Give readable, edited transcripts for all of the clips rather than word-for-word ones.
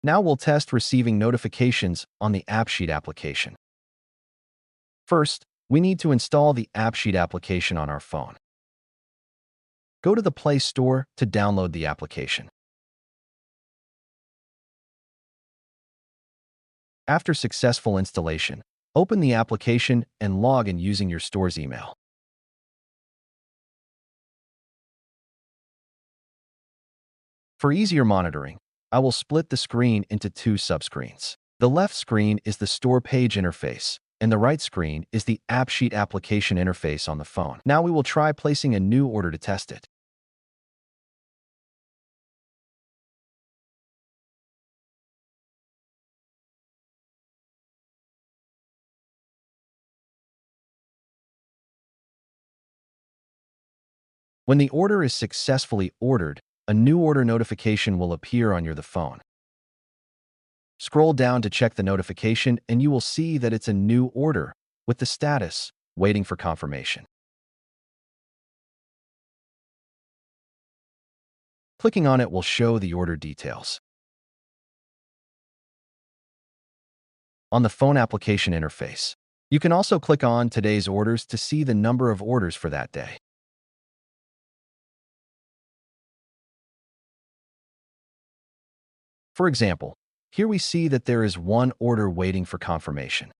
Now we'll test receiving notifications on the Appsheet application. First, we need to install the Appsheet application on our phone. Go to the Play Store to download the application. After successful installation, open the application and log in using your store's email. For easier monitoring, I will split the screen into two subscreens. The left screen is the store page interface, and the right screen is the Appsheet application interface on the phone. Now we will try placing a new order to test it. When the order is successfully ordered, a new order notification will appear on the phone. Scroll down to check the notification and you will see that it's a new order with the status waiting for confirmation. Clicking on it will show the order details. On the phone application interface, you can also click on today's orders to see the number of orders for that day. For example, here we see that there is one order waiting for confirmation.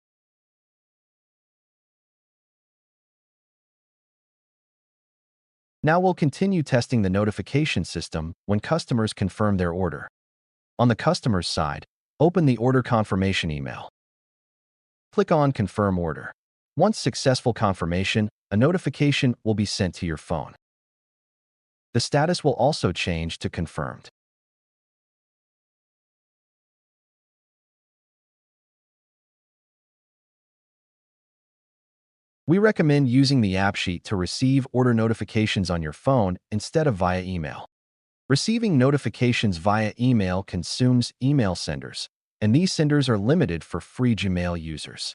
Now we'll continue testing the notification system when customers confirm their order. On the customer's side, open the order confirmation email. Click on Confirm Order. Once successful confirmation, a notification will be sent to your phone. The status will also change to Confirmed. We recommend using the Appsheet to receive order notifications on your phone instead of via email. Receiving notifications via email consumes email senders, and these senders are limited for free Gmail users.